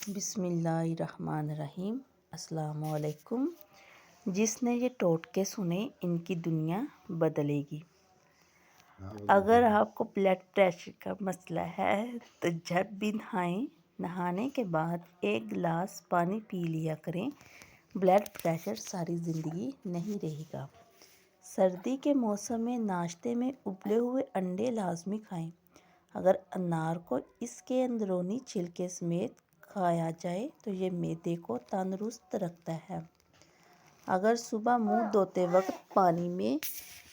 بسم اللہ الرحمن الرحیم۔ السلام علیکم۔ جس نے یہ ٹوٹکے سنے ان کی دنیا بدلے گی۔ اگر آپ کو بلڈ پریشر کا مسئلہ ہے تو جب بھی نہانے کے بعد 1 گلاس پانی پی لیا کریں۔ بلڈ پریشر ساری زندگی نہیں رہے گا۔ سردی کے موسم میں ناشتے میں ابلے ہوئے انڈے لازمی کھائیں۔ اگر انار کو اس کے اندرونی چھلکے سمیت کھایا جائے تو یہ معدے کو تندرست رکھتا ہے۔ اگر صبح منہ دھوتے وقت پانی میں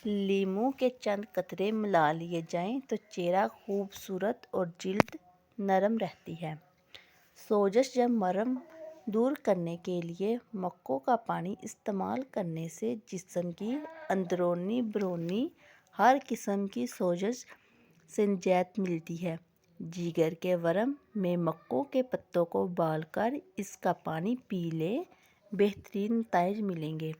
لیموں کے چند قطرے ملا لیے جائیں تو چہرہ خوبصورت اور جلد نرم رہتی ہے۔ سوزش یا مرہم دور کرنے کے لیے مکوں کا پانی استعمال کرنے سے جسم کی اندرونی بیرونی ہر قسم کی سوزش سے نجات ملتی ہے۔ جگر کے ورم میں مکوں کے پتوں کو ابال کر اس کا پانی پی لیں، بہترین نتائج ملیں گے۔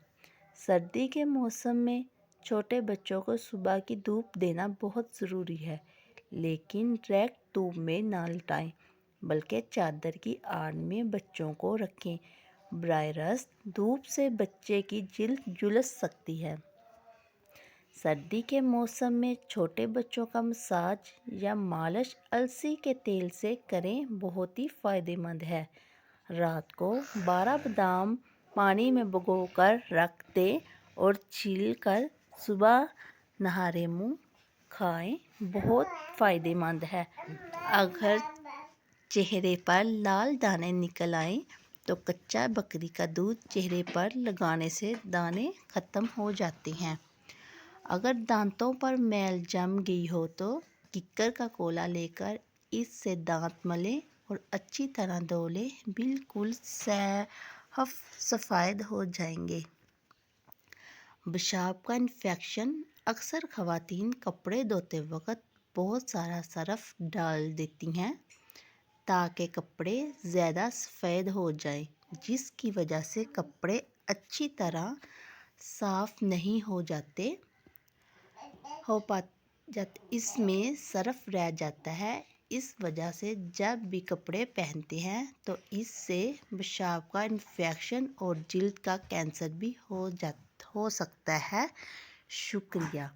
سردی کے موسم میں چھوٹے بچوں کو صبح کی دھوپ دینا بہت ضروری ہے، لیکن ڈائریکٹ دھوپ میں نہ لٹائیں بلکہ چادر کی آڑ میں بچوں کو رکھیں۔ براہ راست دھوپ سے بچے کی جلد جھلس سکتی ہے۔ سردی کے موسم میں چھوٹے بچوں کا مساج یا مالش السی کے تیل سے کریں، بہت ہی فائدہ مند ہے۔ رات کو 12 بادام پانی میں بھگو کر رکھ دیں اور چھیل کر صبح نہارے منہ کھائیں، بہت فائدہ مند ہے۔ اگر چہرے پر لال دانے نکل آئیں تو کچا بکری کا دودھ چہرے پر لگانے سے دانے ختم ہو جاتے ہیں۔ اگر دانتوں پر میل جم گئی ہو تو ککر کا کولا لے کر اس سے دانت ملیں اور اچھی طرح دھو لیں، بالکل صاف سفید ہو جائیں گے۔ پیشاب کا انفیکشن۔ اکثر خواتین کپڑے دھوتے وقت بہت سارا سرف ڈال دیتی ہیں تاکہ کپڑے زیادہ سفید ہو جائیں، جس کی وجہ سے کپڑے اچھی طرح صاف نہیں ہو جاتے، اس میں سرف رہ جاتا ہے۔ اس وجہ سے جب بھی کپڑے پہنتے ہیں تو اس سے پیشاب کا انفیکشن اور جلد کا کینسر بھی ہو سکتا ہے۔ شکریہ۔